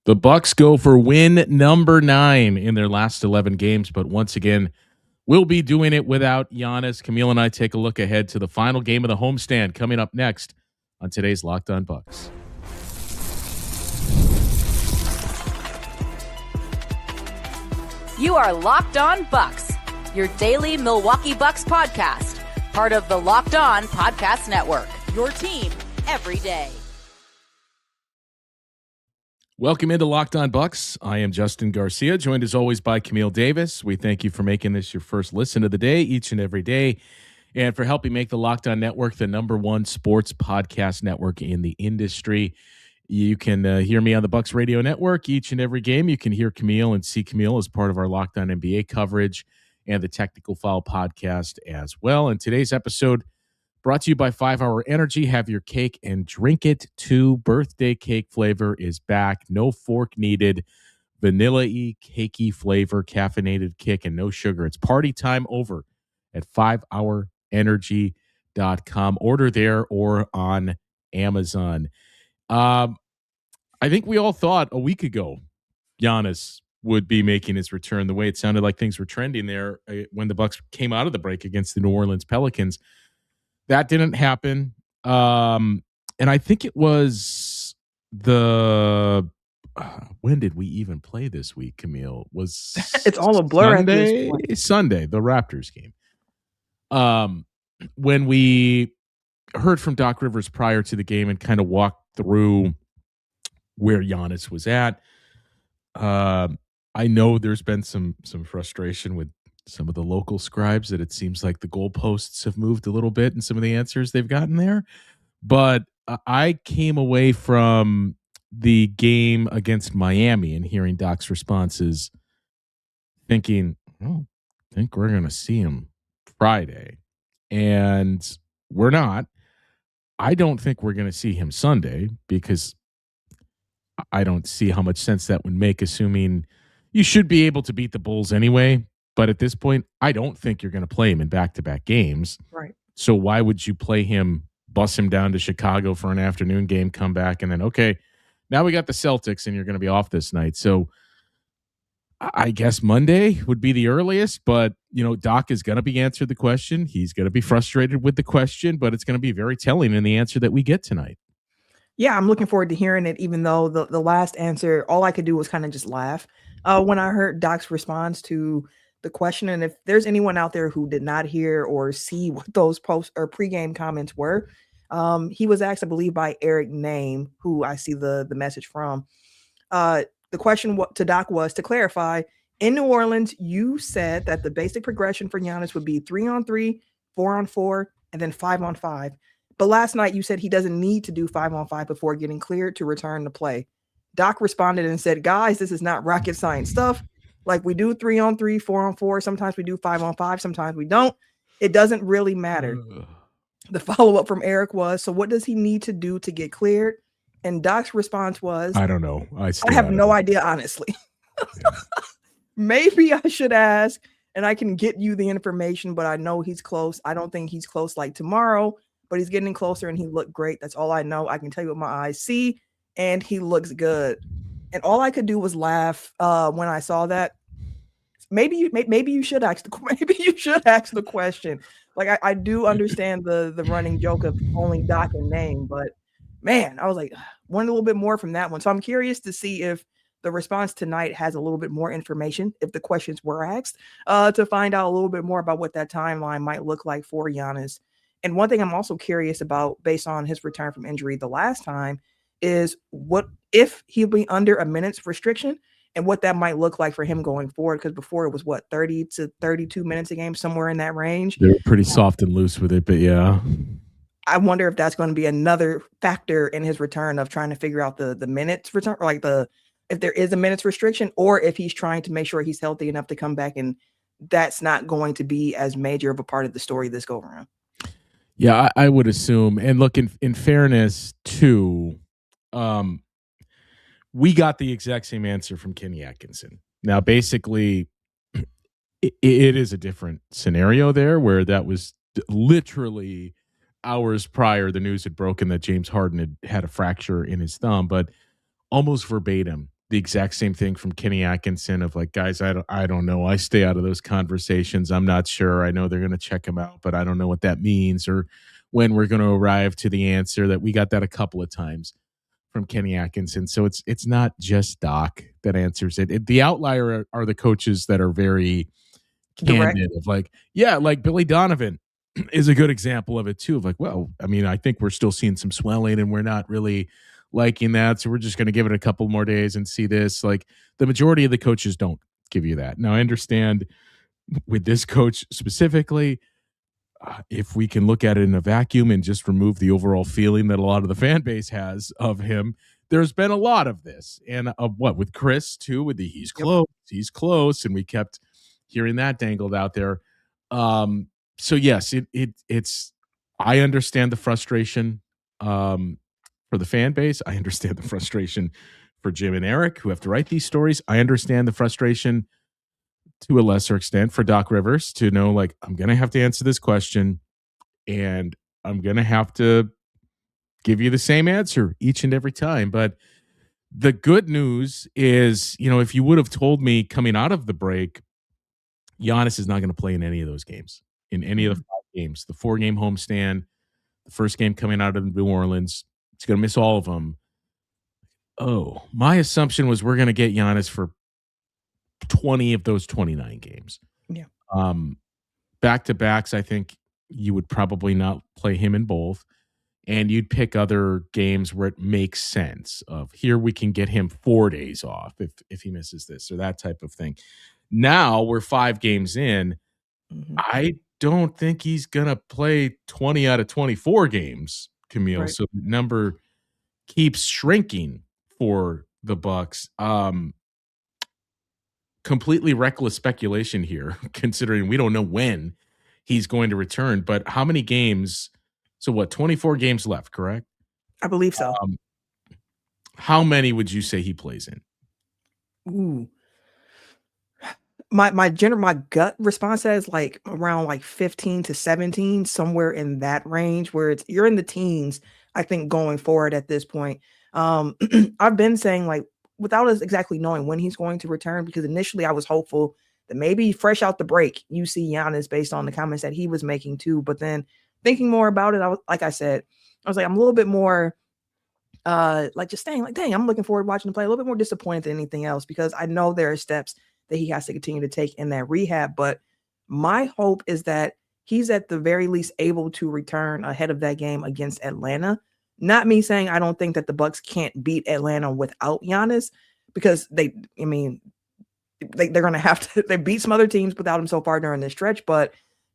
The Bucks go for win number 9 in their last 11 games, but once again, we'll be doing it without Giannis. Camille and I take a look ahead to the final game of the homestand coming up next on today's Locked On Bucks. You are Locked On Bucks, your daily Milwaukee Bucks podcast, part of the Locked On Podcast Network, your team every day. Welcome into Locked On Bucks. I am Justin Garcia, joined as always by Camille Davis. We thank you for making this your first listen of the day, each and every day, and for helping make the Locked On Network the #1 sports podcast network in the industry. You can hear me on the Bucks Radio Network each and every game. You can hear Camille and see Camille as part of our Locked On NBA coverage and the Technical Foul podcast as well. And today's episode brought to you by 5 Hour Energy. Have your cake and drink it too. Birthday cake flavor is back. No fork needed. Vanilla-y, cakey flavor, caffeinated kick, and no sugar. It's party time over at 5hourenergy.com. Order there or on Amazon. I think we all thought a week ago Giannis would be making his return the way it sounded like things were trending there when the Bucks came out of the break against the New Orleans Pelicans. That didn't happen. And I think it was when did we even play this week, Camille? Was it's all a blur Sunday, at this point. Sunday, the Raptors game. When we heard from Doc Rivers prior to the game and kind of walked through where Giannis was at. I know there's been some frustration with some of the local scribes that it seems like the goalposts have moved a little bit in some of the answers they've gotten there. But I came away from the game against Miami and hearing Doc's responses thinking, I think we're going to see him Friday. And we're not. I don't think we're going to see him Sunday because I don't see how much sense that would make, assuming you should be able to beat the Bulls anyway. But at this point, I don't think you're going to play him in back-to-back games. Right. So why would you play him, bus him down to Chicago for an afternoon game, come back, and then, okay, now we got the Celtics and you're going to be off this night. So I guess Monday would be the earliest, but, Doc is going to be answered the question. He's going to be frustrated with the question, but it's going to be very telling in the answer that we get tonight. Yeah, I'm looking forward to hearing it, even though the last answer, all I could do was kind of just laugh when I heard Doc's response to the question. And if there's anyone out there who did not hear or see what those post or pregame comments were, he was asked, I believe, by Eric Name, who I see the message from. The question to Doc was to clarify, in New Orleans, you said that the basic progression for Giannis would be 3-on-3, 4-on-4, and then 5-on-5. But last night you said he doesn't need to do 5-on-5 before getting cleared to return to play. Doc responded and said, guys, this is not rocket science stuff. Like, we do 3-on-3, 4-on-4. Sometimes we do 5-on-5. Sometimes we don't. It doesn't really matter. The follow-up from Eric was, so what does he need to do to get cleared? And Doc's response was, I don't know. I have no idea, honestly. Yeah. Maybe I should ask, and I can get you the information, but I know he's close. I don't think he's close like tomorrow, but he's getting closer and he looked great. That's all I know. I can tell you what my eyes see, and he looks good. And all I could do was laugh when I saw that. Maybe you should ask the question. Like, I do understand the running joke of only Doc and Name, but man, I was like, want a little bit more from that one. So I'm curious to see if the response tonight has a little bit more information, if the questions were asked, to find out a little bit more about what that timeline might look like for Giannis. And one thing I'm also curious about, based on his return from injury the last time, is what if he'll be under a minutes restriction and what that might look like for him going forward. Because before it was 30 to 32 minutes a game, somewhere in that range. They were pretty soft and loose with it, but yeah. I wonder if that's going to be another factor in his return of trying to figure out the minutes return, or like if there is a minutes restriction, or if he's trying to make sure he's healthy enough to come back, and that's not going to be as major of a part of the story this go around. Yeah, I would assume. And look, in fairness, too, we got the exact same answer from Kenny Atkinson. Now, basically, it is a different scenario there, where that was literally hours prior the news had broken that James Harden had a fracture in his thumb, but almost verbatim, the exact same thing from Kenny Atkinson of like, guys, I don't know. I stay out of those conversations. I'm not sure. I know they're going to check him out, but I don't know what that means or when we're going to arrive to the answer. That we got that a couple of times from Kenny Atkinson. So it's not just Doc that answers it. The outlier are the coaches that are very Direct. candid of like, yeah, like Billy Donovan is a good example of it too. Of like, well, I mean, I think we're still seeing some swelling and we're not really liking that. So we're just going to give it a couple more days and see this. Like the majority of the coaches don't give you that. Now I understand with this coach specifically, if we can look at it in a vacuum and just remove the overall feeling that a lot of the fan base has of him, there's been a lot of this. And what with Chris too, with the he's close, and we kept hearing that dangled out there. So yes, it's I understand the frustration for the fan base. I understand the frustration for Jim and Eric who have to write these stories. I understand the frustration to a lesser extent for Doc Rivers to know, like, I'm going to have to answer this question and I'm going to have to give you the same answer each and every time. But the good news is, if you would have told me coming out of the break, Giannis is not going to play in any of those games, in any of the 5 games, the 4-game homestand, the first game coming out of New Orleans, he's going to miss all of them. Oh, my assumption was we're going to get Giannis for 20 of those 29 games. Yeah. Back-to-backs, I think you would probably not play him in both. And you'd pick other games where it makes sense of here we can get him 4 days off if he misses this or that type of thing. Now we're 5 games in. Mm-hmm. I don't think he's going to play 20 out of 24 games, Camille. Right. So the number keeps shrinking for the Bucks. Completely reckless speculation here, considering we don't know when he's going to return. But how many games? So what? 24 games left, correct? I believe so. How many would you say he plays in? Ooh. My gut response says like around like 15 to 17, somewhere in that range where you're in the teens, I think, going forward at this point. I've been saying, like, without us exactly knowing when he's going to return, because initially I was hopeful that maybe fresh out the break, you see Giannis based on the comments that he was making too. But then thinking more about it, like I said, I was like, I'm a little bit more like just saying like, dang, I'm looking forward to watching him play, a little bit more disappointed than anything else, because I know there are steps that he has to continue to take in that rehab. But my hope is that he's at the very least able to return ahead of that game against Atlanta. Not me saying I don't think that the Bucks can't beat Atlanta without Giannis, because they're going to have to, they beat some other teams without him so far during this stretch. But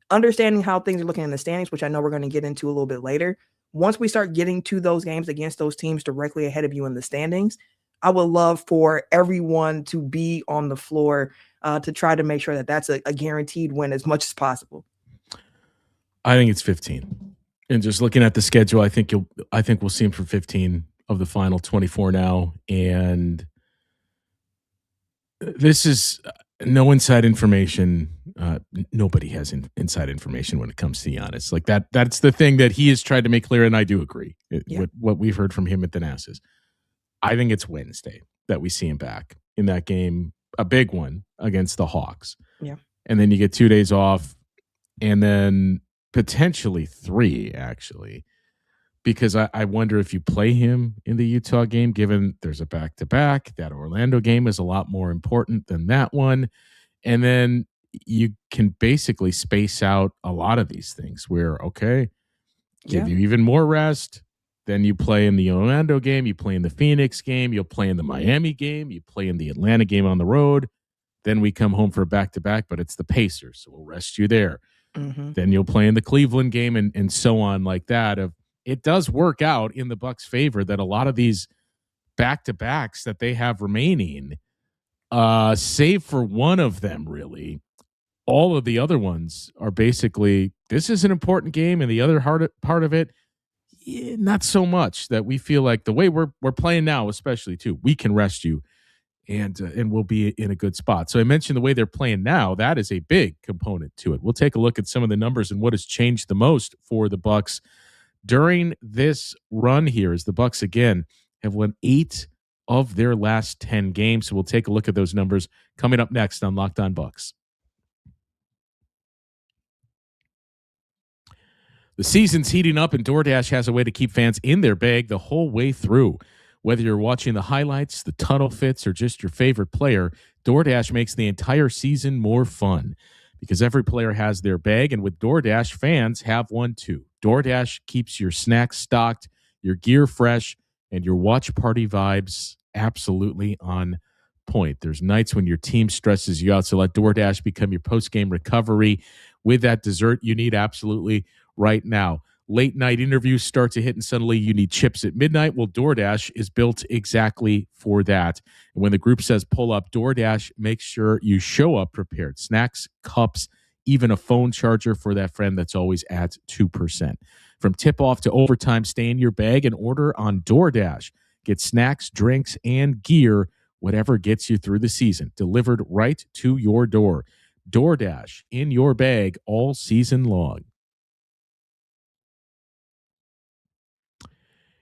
understanding how things are looking in the standings, which I know we're going to get into a little bit later, once we start getting to those games against those teams directly ahead of you in the standings, I would love for everyone to be on the floor to try to make sure that that's a guaranteed win as much as possible. I think it's 15. And just looking at the schedule, I think we'll see him for 15 of the final 24 now. And this is no inside information. Nobody has inside information when it comes to Giannis. Like that's the thing that he has tried to make clear, and I do agree with what we've heard from him at Thanasis. I think it's Wednesday that we see him back in that game, a big one against the Hawks. Yeah. And then you get 2 days off, and then potentially 3, actually, because I wonder if you play him in the Utah game, given there's a back-to-back. That Orlando game is a lot more important than that one. And then you can basically space out a lot of these things where, okay, give you even more rest. Then you play in the Orlando game, you play in the Phoenix game, you'll play in the Miami game, you play in the Atlanta game on the road. Then we come home for a back-to-back, but it's the Pacers, so we'll rest you there. Mm-hmm. Then you'll play in the Cleveland game and so on like that. It does work out in the Bucks' favor that a lot of these back-to-backs that they have remaining, save for one of them, really, all of the other ones are basically, this is an important game, and the other part of it, not so much, that we feel like the way we're playing now, especially too, we can rest you and we'll be in a good spot. So I mentioned the way they're playing now, that is a big component to it. We'll take a look at some of the numbers and what has changed the most for the Bucks during this run here, as the Bucks again have won 8 of their last 10 games. So we'll take a look at those numbers coming up next on Locked On Bucks. The season's heating up, and DoorDash has a way to keep fans in their bag the whole way through. Whether you're watching the highlights, the tunnel fits, or just your favorite player, DoorDash makes the entire season more fun because every player has their bag, and with DoorDash, fans have one too. DoorDash keeps your snacks stocked, your gear fresh, and your watch party vibes absolutely on point. There's nights when your team stresses you out, so let DoorDash become your post-game recovery with that dessert you need absolutely right now. Late night interviews start to hit, and suddenly you need chips at midnight. Well, DoorDash is built exactly for that. And when the group says pull up, DoorDash makes sure you show up prepared. Snacks, cups, even a phone charger for that friend that's always at 2%. From tip-off to overtime, stay in your bag and order on DoorDash. Get snacks, drinks, and gear, whatever gets you through the season, delivered right to your door. DoorDash in your bag all season long.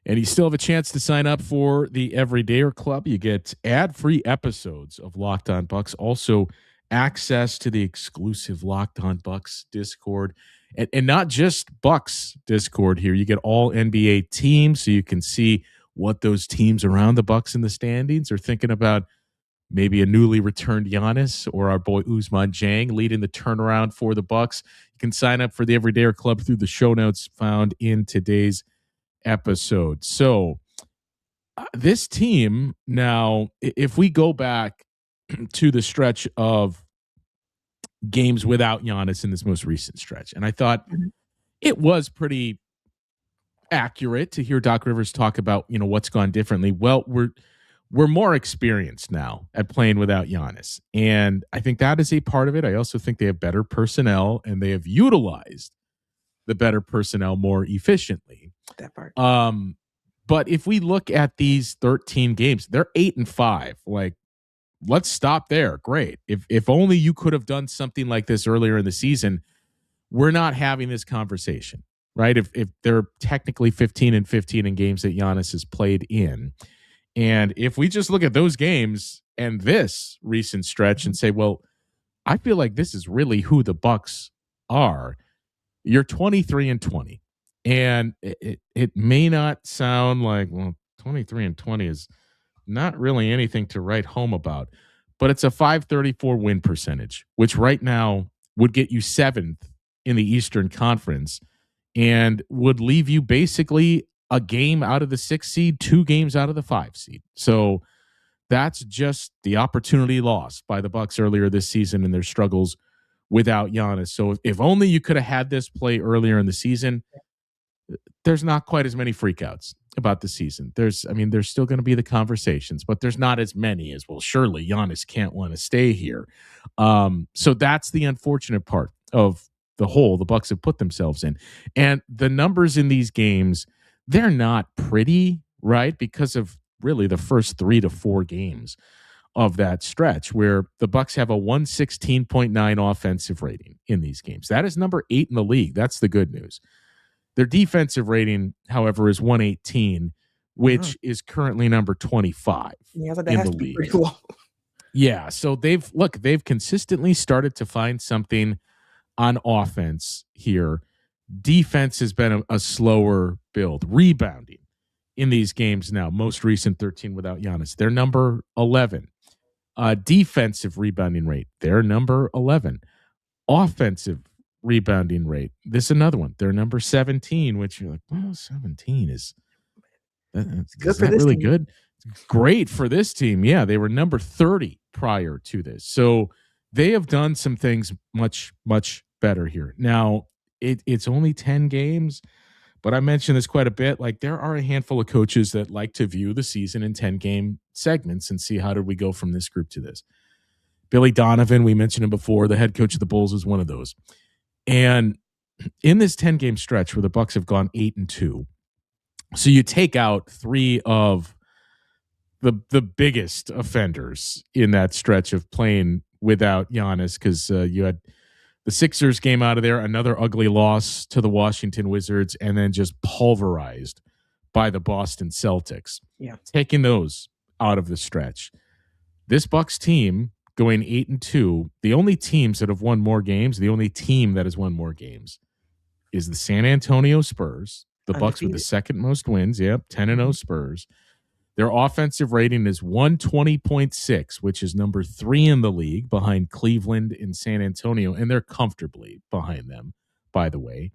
And you still have a chance to sign up for the Everydayer Club. You get ad-free episodes of Locked On Bucks, also access to the exclusive Locked On Bucks Discord, and not just Bucks Discord here. You get all NBA teams, so you can see what those teams around the Bucks in the standings are thinking about. Maybe a newly returned Giannis or our boy Ousmane Dieng leading the turnaround for the Bucks. You can sign up for the Everydayer Club through the show notes found in today's episode. So this team now, if we go back to the stretch of games without Giannis in this most recent stretch, and I thought it was pretty accurate to hear Doc Rivers talk about, what's gone differently. Well, we're more experienced now at playing without Giannis, and I think that is a part of it. I also think they have better personnel, and they have utilized the better personnel more efficiently. That part. But if we look at these 13 games, they're 8-5. Like, let's stop there. Great. If only you could have done something like this earlier in the season, we're not having this conversation, right? If they're technically 15-15 in games that Giannis has played in, and if we just look at those games and this recent stretch and say, well, I feel like this is really who the Bucks are. You're 23-20. And it may not sound like, well, 23-20 is not really anything to write home about, but it's a .534 win percentage, which right now would get you 7th in the Eastern Conference and would leave you basically a game out of the 6th seed, 2 games out of the 5 seed. So that's just the opportunity lost by the Bucks earlier this season in their struggles without Giannis. So if only you could have had this play earlier in the season, there's not quite as many freakouts about the season. There's still going to be the conversations, but there's not as many as, well, surely Giannis can't want to stay here. So that's the unfortunate part of the hole the Bucks have put themselves in. And the numbers in these games, they're not pretty, right? Because of really the first 3 to 4 games of that stretch where the Bucks have a 116.9 offensive rating in these games. That is number 8 in the league. That's the good news. Their defensive rating, however, is 118, which is currently number 25 Yeah, but that in has the to be league. pretty low. Yeah, so they've consistently started to find something on offense here. Defense has been a slower build. Rebounding in these games now, most recent 13 without Giannis, they're number 11. Defensive rebounding rate, they're number 11. Offensive rebounding rate, this is another one. They're number 17, which you're like, well, 17 is Good is for that this really team. good? Great for this team. Yeah, they were number 30 prior to this. So they have done some things much, much better here. Now, it's only 10 games, but I mentioned this quite a bit. Like, there are a handful of coaches that like to view the season in 10-game segments and see how did we go from this group to this. Billy Donovan, we mentioned him before, the head coach of the Bulls, is one of those. And in this 10-game stretch where the Bucks have gone 8-2, so you take out 3 of the biggest offenders in that stretch of playing without Giannis, because you had the Sixers game out of there, another ugly loss to the Washington Wizards, and then just pulverized by the Boston Celtics. Yeah. Taking those out of the stretch. This Bucks team going 8-2, the only teams that have won more games, the only team that has won more games is the San Antonio Spurs. The Bucks with the second most wins. Yep, 10-0 Spurs. Their offensive rating is 120.6, which is number 3 in the league behind Cleveland and San Antonio, and they're comfortably behind them, by the way.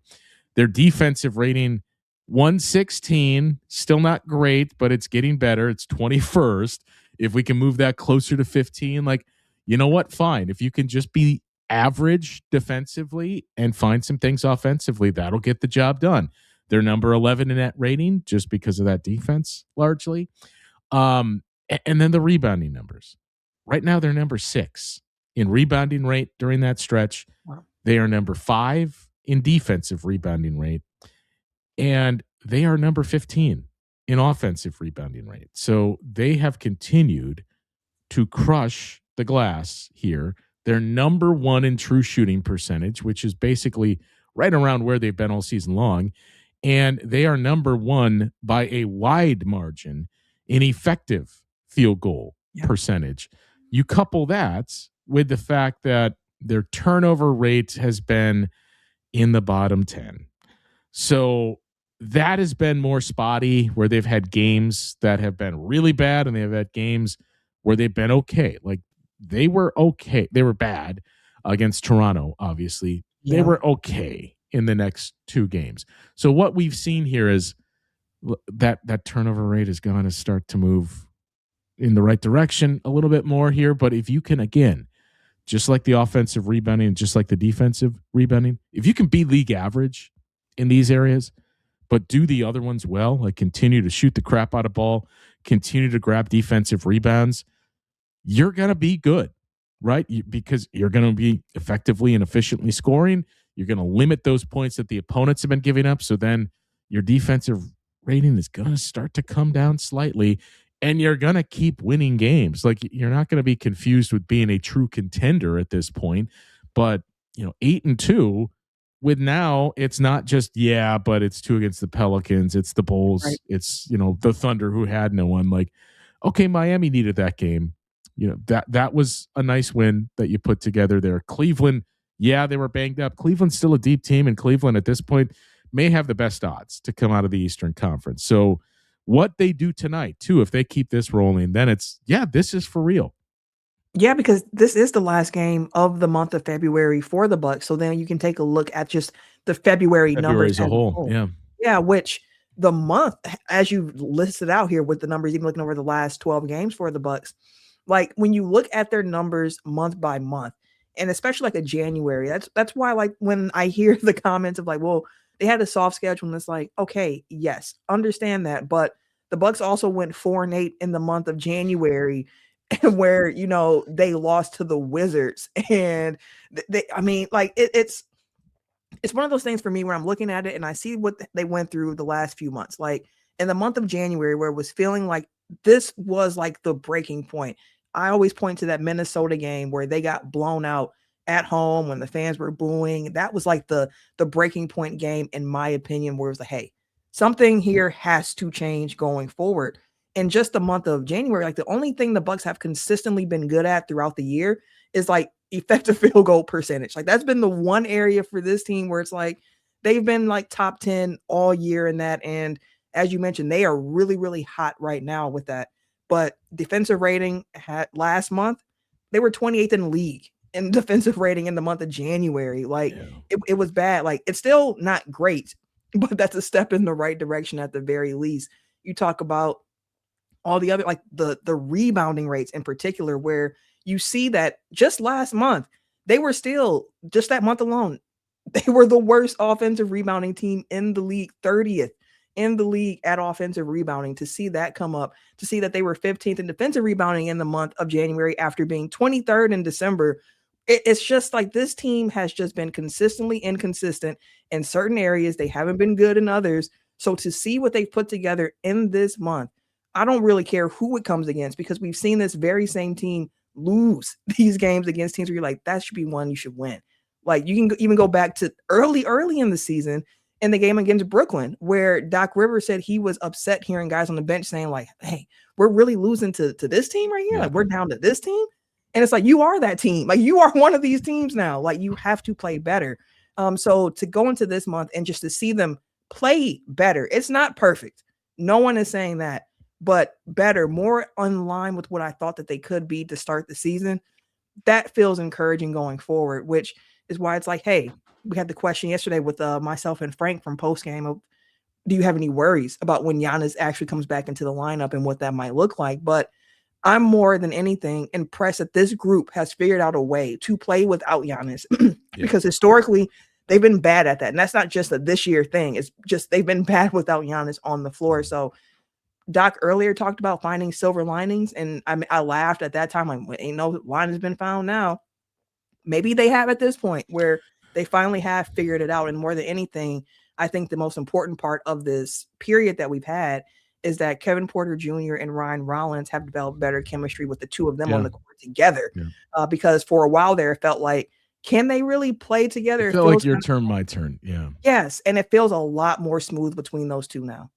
Their defensive rating, 116, still not great, but it's getting better. It's 21st. If we can move that closer to 15, like, you know what? Fine. If you can just be average defensively and find some things offensively, that'll get the job done. They're number 11 in net rating just because of that defense, largely. And then the rebounding numbers. Right now, they're number 6 in rebounding rate during that stretch. Wow. They are number 5 in defensive rebounding rate. And they are number 15 in offensive rebounding rate. So they have continued to crush the glass here. They're number 1 in true shooting percentage, which is basically right around where they've been all season long. And they are number 1 by a wide margin in effective field goal percentage. You couple that with the fact that their turnover rate has been in the bottom 10. So that has been more spotty, where they've had games that have been really bad and they've had games where they've been okay. Like, they were okay. They were bad against Toronto, obviously. Yeah. They were okay in the next 2 games. So what we've seen here is that turnover rate is going to start to move in the right direction a little bit more here. But if you can, again, just like the offensive rebounding and just like the defensive rebounding, if you can be league average in these areas, but do the other ones well, like continue to shoot the crap out of ball, continue to grab defensive rebounds, you're going to be good, right? Because you're going to be effectively and efficiently scoring. You're going to limit those points that the opponents have been giving up. So then your defensive rating is going to start to come down slightly, and you're going to keep winning games. Like, you're not going to be confused with being a true contender at this point. But, 8-2 with now, it's not just, but it's 2 against the Pelicans. It's the Bulls. Right. It's, the Thunder, who had no one. Like, okay, Miami needed that game. That was a nice win that you put together there. Cleveland, they were banged up. Cleveland's still a deep team, and Cleveland at this point may have the best odds to come out of the Eastern Conference. So what they do tonight, too, if they keep this rolling, then it's, this is for real. Yeah, because this is the last game of the month of February for the Bucks. So then you can take a look at just the February numbers as a whole. Yeah, which the month, as you listed out here with the numbers, even looking over the last 12 games for the Bucks, like when you look at their numbers month by month, and especially like a January, that's why, like, when I hear the comments of like, well, they had a soft schedule, and it's like, okay, yes, understand that. But the Bucks also went 4-8 in the month of January, where, they lost to the Wizards. And it's one of those things for me where I'm looking at it and I see what they went through the last few months. Like in the month of January, where it was feeling like this was like the breaking point. I always point to that Minnesota game where they got blown out at home when the fans were booing. That was like the breaking point game, in my opinion, where it was like, hey, something here has to change going forward. In just the month of January, like the only thing the Bucks have consistently been good at throughout the year is like effective field goal percentage. Like that's been the one area for this team where it's like they've been like top 10 all year in that. And as you mentioned, they are really, really hot right now with that. But defensive rating last month, they were 28th in the league in defensive rating in the month of January. Like it was bad. Like it's still not great, but that's a step in the right direction at the very least. You talk about all the other, like the rebounding rates in particular, where you see that just last month, they were still, just that month alone, they were the worst offensive rebounding team in the league, 30th in the league at offensive rebounding. To see that come up, to see that they were 15th in defensive rebounding in the month of January after being 23rd in December. It's just like this team has just been consistently inconsistent in certain areas. They haven't been good in others. So to see what they've put together in this month, I don't really care who it comes against, because we've seen this very same team lose these games against teams where you're like, that should be one you should win. Like you can even go back to early in the season in the game against Brooklyn, where Doc Rivers said he was upset hearing guys on the bench saying like, hey, we're really losing to this team right here. Yeah. Like we're down to this team. And it's like, you are that team. Like you are one of these teams now. Like you have to play better. So to go into this month and just to see them play better, it's not perfect. No one is saying that, but better, more in line with what I thought that they could be to start the season. That feels encouraging going forward, which is why it's like, hey, we had the question yesterday with myself and Frank from postgame of, do you have any worries about when Giannis actually comes back into the lineup and what that might look like? But I'm more than anything impressed that this group has figured out a way to play without Giannis because historically they've been bad at that. And that's not just a this year thing. It's just they've been bad without Giannis on the floor. So Doc earlier talked about finding silver linings. And I laughed at that time. Like, ain't no line has been found now. Maybe they have at this point where they finally have figured it out. And more than anything, I think the most important part of this period that we've had is that Kevin Porter Jr. and Ryan Rollins have developed better chemistry with the two of them on the court together. Because for a while there, it felt like, can they really play together? It felt like your turn, my turn. Yeah. Yes. And it feels a lot more smooth between those two now.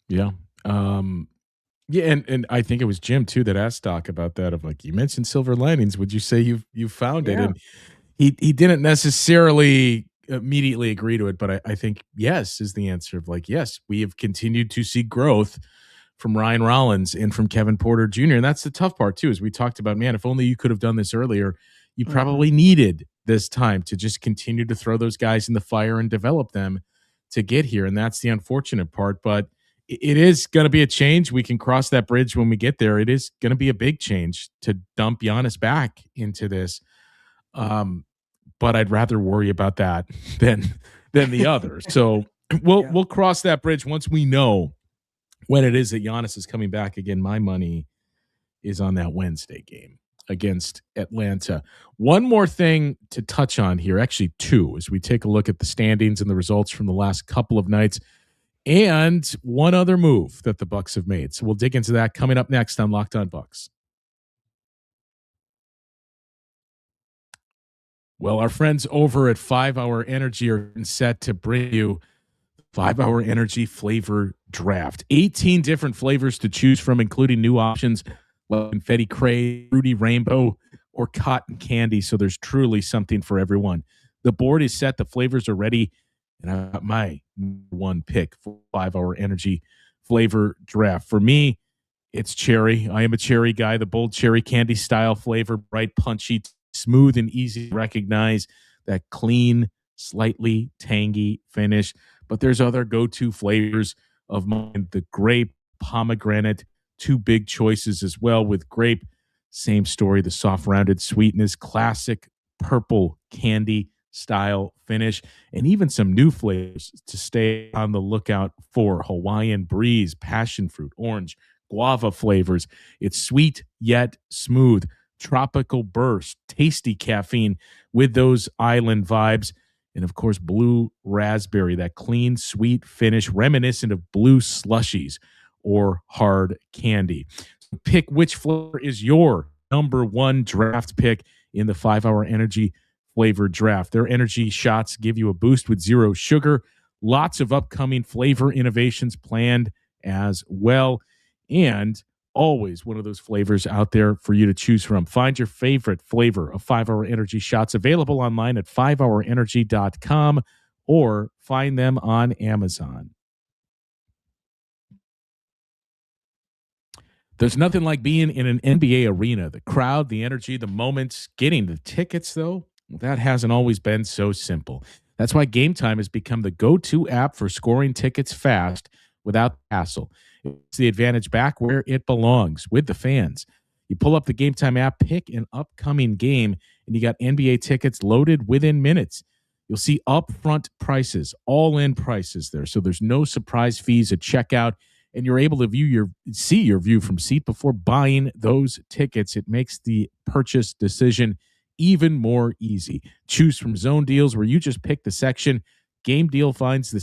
Yeah. And I think it was Jim too that asked Doc about that of like, you mentioned silver linings. Would you say you found it? And he didn't necessarily immediately agree to it, but I think yes is the answer of like, yes, we have continued to see growth from Ryan Rollins and from Kevin Porter Jr. And that's the tough part too, is we talked about, man, if only you could have done this earlier, you probably needed this time to just continue to throw those guys in the fire and develop them to get here. And that's the unfortunate part, but it is going to be a change. We can cross that bridge when we get there. It is going to be a big change to dump Giannis back into this. But I'd rather worry about that than the other. So we'll cross that bridge once we know when it is that Giannis is coming back again. My money is on that Wednesday game against Atlanta. One more thing to touch on here, actually two, as we take a look at the standings and the results from the last couple of nights, and one other move that the Bucs have made. So we'll dig into that coming up next on Locked On Bucs. Well, our friends over at 5 Hour Energy are set to bring you 5 Hour Energy Flavor Draft. 18 different flavors to choose from, including new options like Confetti Craze, Fruity Rainbow, or Cotton Candy. So there's truly something for everyone. The board is set. The flavors are ready. And I got my one pick for 5 Hour Energy Flavor Draft. For me, it's cherry. I am a cherry guy. The bold cherry candy style flavor, bright, punchy, smooth and easy to recognize, that clean, slightly tangy finish. But there's other go-to flavors of mine. The grape, pomegranate, two big choices as well with grape. Same story, the soft rounded sweetness, classic purple candy style finish, and even some new flavors to stay on the lookout for. Hawaiian breeze, passion fruit, orange, guava flavors. It's sweet yet smooth. Tropical burst, tasty caffeine with those island vibes, and of course blue raspberry, that clean sweet finish reminiscent of blue slushies or hard candy. Pick which flavor is your number one draft pick in the 5 Hour Energy Flavor Draft. Their energy shots give you a boost with zero sugar. Lots of upcoming flavor innovations planned as well, and always one of those flavors out there for you to choose from. Find your favorite flavor of 5 Hour Energy shots available online at 5hourenergy.com or find them on Amazon. There's nothing like being in an NBA arena. The crowd, the energy, the moments. Getting the tickets, though, that hasn't always been so simple. That's why Game Time has become the go-to app for scoring tickets fast without hassle. It's the advantage back where it belongs, with the fans. You pull up the Game Time app, pick an upcoming game, and you got NBA tickets loaded within minutes. You'll see upfront prices, all-in prices there, so there's no surprise fees at checkout, and you're able to see your view from seat before buying those tickets. It makes the purchase decision even more easy. Choose from zone deals where you just pick the section. Game Time finds the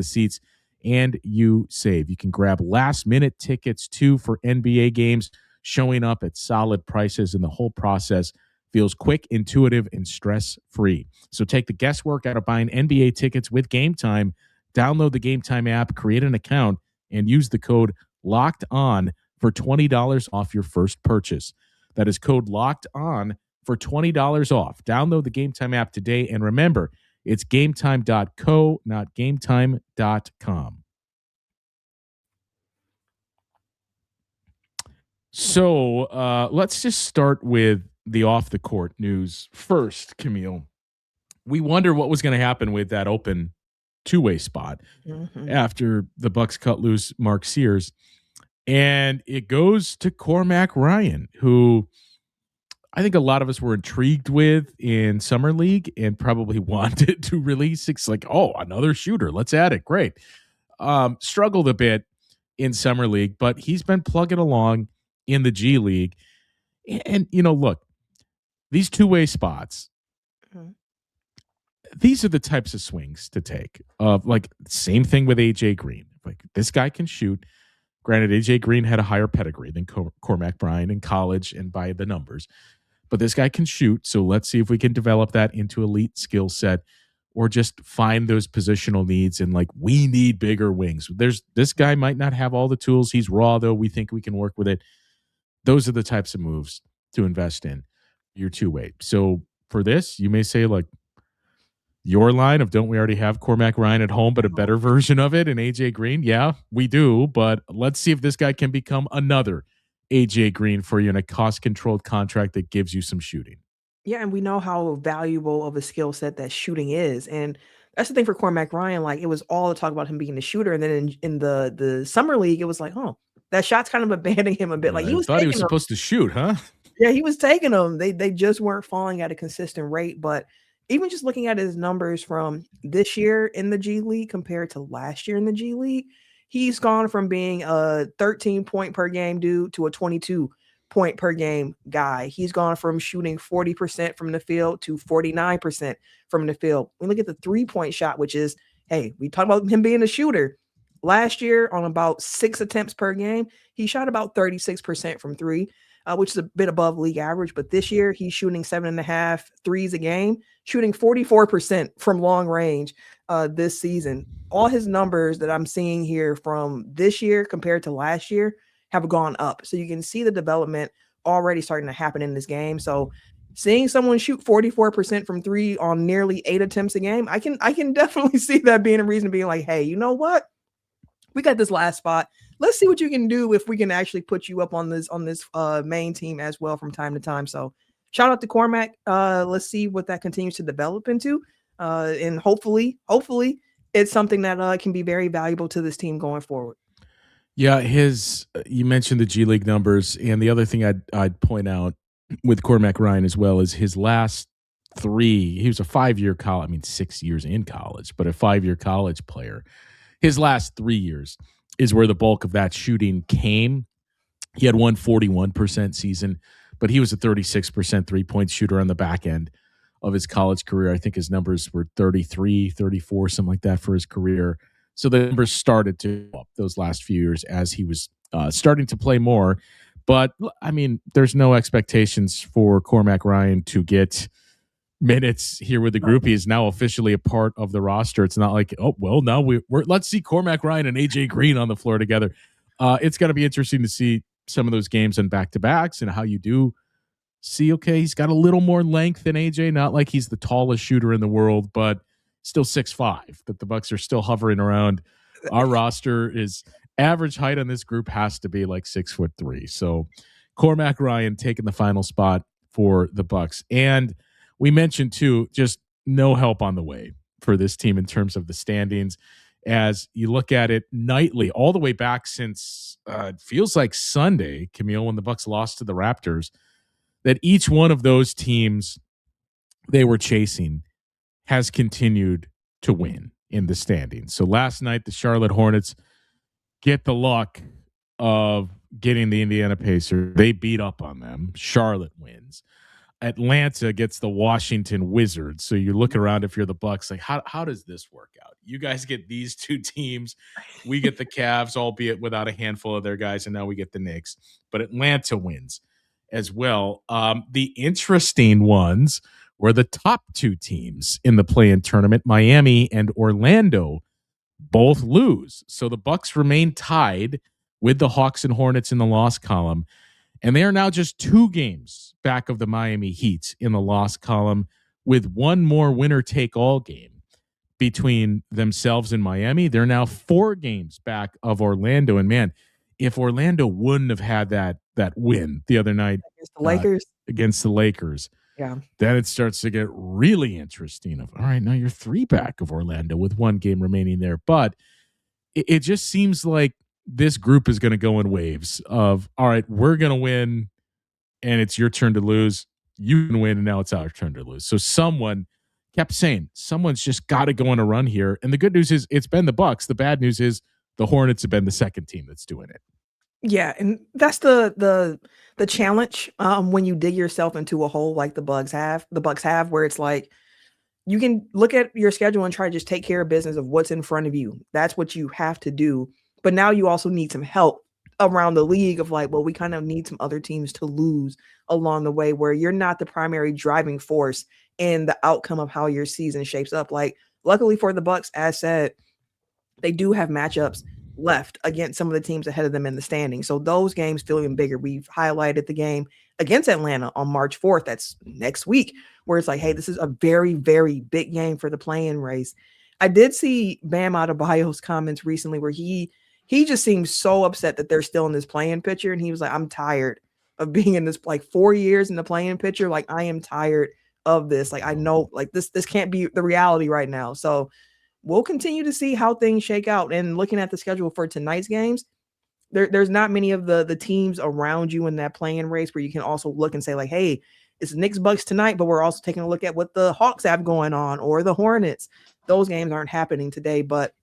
seats, and you save. You can grab last-minute tickets, too, for NBA games, showing up at solid prices, and the whole process feels quick, intuitive, and stress-free. So take the guesswork out of buying NBA tickets with Game Time. Download the Game Time app, create an account, and use the code Locked On for $20 off your first purchase. That is code Locked On for $20 off. Download the Game Time app today, and remember, it's gametime.co, not gametime.com. So let's just start with the off-the-court news first, Camille. We wonder what was going to happen with that open two-way spot after the Bucks cut loose Mark Sears. And it goes to Cormac Ryan, who I think a lot of us were intrigued with in Summer League and probably wanted to release. It's like, oh, another shooter. Let's add it. Great. Struggled a bit in Summer League, but he's been plugging along in the G League. And, look, these two-way spots, these are the types of swings to take. Like, same thing with A.J. Green. Like, this guy can shoot. Granted, A.J. Green had a higher pedigree than Cormac Ryan in college and by the numbers. But this guy can shoot, so let's see if we can develop that into elite skill set or just find those positional needs and, like, we need bigger wings. This guy might not have all the tools. He's raw, though. We think we can work with it. Those are the types of moves to invest in your two-way. So for this, you may say, like, your line of don't we already have Cormac Ryan at home, but a better version of it in AJ Green? Yeah, we do. But let's see if this guy can become another AJ Green for you in a cost-controlled contract that gives you some shooting. Yeah, and we know how valuable of a skill set that shooting is. And that's the thing for Cormac Ryan. Like, it was all the talk about him being the shooter. And then in the Summer League, it was like, oh, that shot's kind of abandoning him a bit. Like, he thought he was supposed to shoot, huh? Yeah, he was taking them. They just weren't falling at a consistent rate. But even just looking at his numbers from this year in the G League compared to last year in the G League, he's gone from being a 13-point per game dude to a 22-point per game guy. He's gone from shooting 40% from the field to 49% from the field. We look at the three-point shot, which is, hey, we talk about him being a shooter. Last year, on about 6 attempts per game, he shot about 36% from three, which is a bit above league average. But this year, he's shooting 7.5 threes a game, shooting 44% from long range this season. All his numbers that I'm seeing here from this year compared to last year have gone up. So you can see the development already starting to happen in this game. So seeing someone shoot 44% from three on nearly 8 attempts a game, I can definitely see that being a reason to be like, hey, you know what? We got this last spot. Let's see what you can do if we can actually put you up on this main team as well from time to time. So shout out to Cormac. Let's see what that continues to develop into. And hopefully it's something that can be very valuable to this team going forward. Yeah, you mentioned the G League numbers, and the other thing I'd point out with Cormac Ryan as well is his last 3. He was a 5-year college, 6 years in college, but a 5-year college player. His last 3 years is where the bulk of that shooting came. He had one 41% season, but he was a 36% three-point shooter on the back end of his college career. I think his numbers were 33, 34, something like that for his career. So the numbers started to go up those last few years as he was starting to play more. But, there's no expectations for Cormac Ryan to get minutes here with the group. He is now officially a part of the roster. It's not like, oh, well, now let's see Cormac Ryan and AJ Green on the floor together. It's going to be interesting to see some of those games and back-to-backs and how you do see, okay, he's got a little more length than AJ, not like he's the tallest shooter in the world, but still 6'5", that the Bucs are still hovering around. Our roster is average height on this group has to be like 6'3". So Cormac Ryan taking the final spot for the Bucs. And we mentioned too, just no help on the way for this team in terms of the standings. As you look at it nightly, all the way back since it feels like Sunday, Camille, when the Bucs lost to the Raptors, that each one of those teams they were chasing has continued to win in the standings. So last night, the Charlotte Hornets get the luck of getting the Indiana Pacers. They beat up on them. Charlotte wins. Atlanta gets the Washington Wizards. So you look around if you're the Bucs, like how does this work out? You guys get these two teams. We get the Cavs, albeit without a handful of their guys, and now we get the Knicks. But Atlanta wins. as well. The interesting ones were the top two teams in the play-in tournament, Miami and Orlando, both lose. So the Bucks remain tied with the Hawks and Hornets in the loss column. And they are now just 2 games back of the Miami Heat in the loss column, with one more winner-take-all game between themselves and Miami. They're now 4 games back of Orlando. And man, if Orlando wouldn't have had that win the other night against the Lakers, yeah, then it starts to get really interesting. All right, now you're 3 back of Orlando with 1 game remaining there. But it just seems like this group is going to go in waves of, all right, we're going to win and it's your turn to lose. You can win and now it's our turn to lose. So someone kept saying, someone's just got to go on a run here. And the good news is it's been the Bucks. The bad news is the Hornets have been the second team that's doing it. Yeah, and that's the challenge when you dig yourself into a hole like the Bucks have, where it's like you can look at your schedule and try to just take care of business of what's in front of you. That's what you have to do. But now you also need some help around the league of like, well, we kind of need some other teams to lose along the way where you're not the primary driving force in the outcome of how your season shapes up. Like, luckily for the Bucks, as said, they do have matchups left against some of the teams ahead of them in the standing. So those games feel even bigger. We've highlighted the game against Atlanta on March 4th. That's next week, where it's like, hey, this is a very, very big game for the play-in race. I did see Bam Adebayo's comments recently where he just seems so upset that they're still in this play-in picture. And he was like, I'm tired of being in this, like 4 years in the play-in picture. Like, I am tired of this. Like, I know like this can't be the reality right now. So we'll continue to see how things shake out. And looking at the schedule for tonight's games, there's not many of the teams around you in that play-in race where you can also look and say like, hey, it's Knicks Bucks tonight, but we're also taking a look at what the Hawks have going on or the Hornets. Those games aren't happening today, but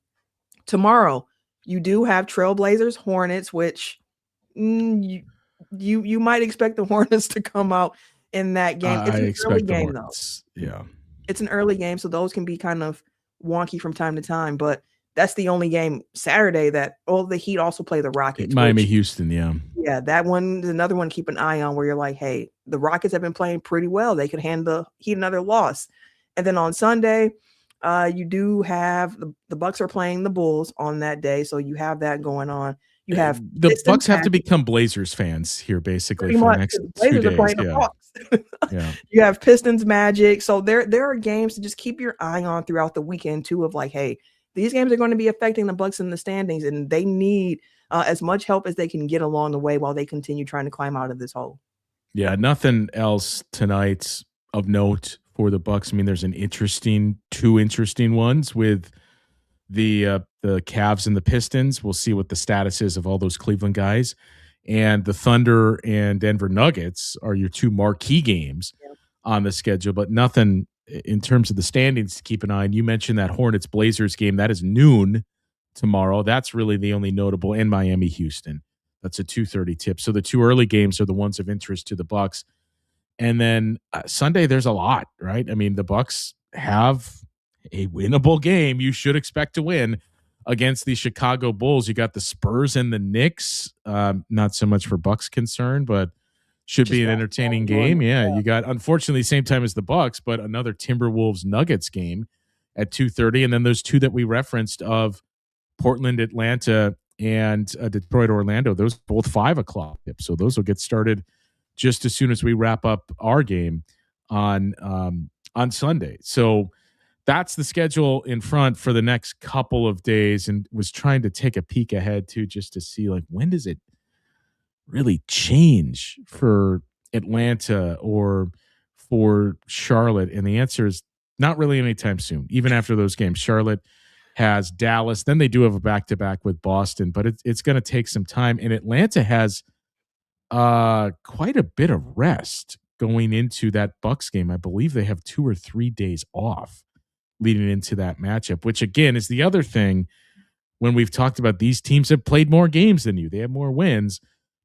tomorrow you do have Trailblazers Hornets, which you might expect the Hornets to come out in that game. It's an early game though. Yeah, it's an early game, so those can be kind of wonky from time to time, but that's the only game Saturday that the Heat also play the Rockets. Miami, Houston, yeah. Yeah, that one is another one to keep an eye on where you're like, hey, the Rockets have been playing pretty well. They could hand the Heat another loss. And then on Sunday, you do have the Bucks are playing the Bulls on that day, so you have that going on. You have the Bucks have to become Blazers fans here basically for the next 2 days. Yeah. You have Pistons Magic. So there are games to just keep your eye on throughout the weekend too of like, hey, these games are going to be affecting the Bucks in the standings and they need as much help as they can get along the way while they continue trying to climb out of this hole. Yeah, nothing else tonight of note for the Bucks. I mean, there's two interesting ones with the Cavs and the Pistons. We'll see what the status is of all those Cleveland guys. And the Thunder and Denver Nuggets are your 2 marquee games on the schedule, but nothing in terms of the standings to keep an eye on. You mentioned that Hornets Blazers game. That is noon tomorrow. That's really the only notable. In Miami Houston. That's a 2:30 tip. So the 2 early games are the ones of interest to the Bucks. And then Sunday, there's a lot, right? I mean, the Bucks have a winnable game. You should expect to win against the Chicago Bulls. You got the Spurs and the Knicks. Not so much for Bucks concern, but should be an entertaining game. Yeah, you got, unfortunately, same time as the Bucks, but another Timberwolves Nuggets game at 2:30, and then those 2 that we referenced of Portland, Atlanta, and Detroit, Orlando. Those both 5 o'clock tips. So those will get started just as soon as we wrap up our game on Sunday. So that's the schedule in front for the next couple of days, and was trying to take a peek ahead too, just to see like, when does it really change for Atlanta or for Charlotte? And the answer is not really anytime soon. Even after those games, Charlotte has Dallas. Then they do have a back-to-back with Boston, but it's going to take some time. And Atlanta has quite a bit of rest going into that Bucks game. I believe they have 2 or 3 days off leading into that matchup, which again is the other thing when we've talked about these teams have played more games than you. They have more wins.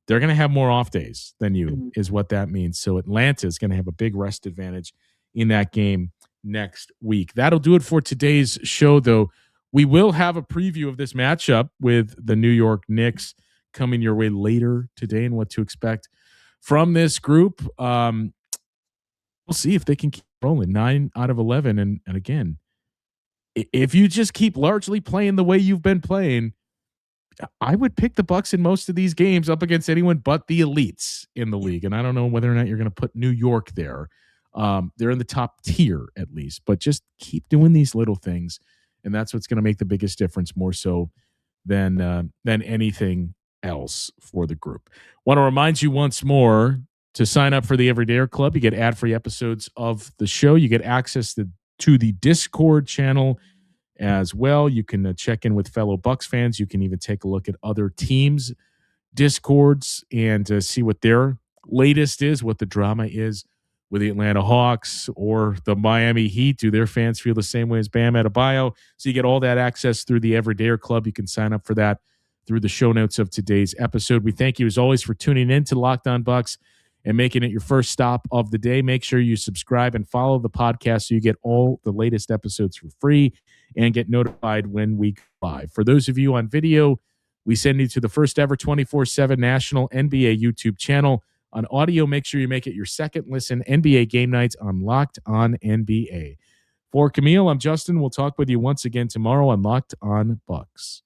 They're going to have more off days than you is what that means. So Atlanta is going to have a big rest advantage in that game next week. That'll do it for today's show, though. We will have a preview of this matchup with the New York Knicks coming your way later today and what to expect from this group. We'll see if they can keep rolling 9 out of 11. And again, if you just keep largely playing the way you've been playing, I would pick the Bucks in most of these games up against anyone but the elites in the league. And I don't know whether or not you're going to put New York there. They're in the top tier at least, but just keep doing these little things. And that's what's going to make the biggest difference, more so than anything else for the group. Want to remind you once more to sign up for the Everydayer Club. You get ad-free episodes of the show. You get access to the Discord channel as well. You can check in with fellow Bucks fans. You can even take a look at other teams' Discords and see what their latest is, what the drama is with the Atlanta Hawks or the Miami Heat. Do their fans feel the same way as Bam Adebayo? So you get all that access through the Everydayer Club. You can sign up for that through the show notes of today's episode. We thank you as always for tuning in to Locked On Bucks and making it your first stop of the day. Make sure you subscribe and follow the podcast so you get all the latest episodes for free and get notified when we go live. For those of you on video, we send you to the first ever 24/7 national NBA YouTube channel. On audio, make sure you make it your second listen. NBA game nights on Locked On NBA. For Camille, I'm Justin. We'll talk with you once again tomorrow on Locked On Bucks.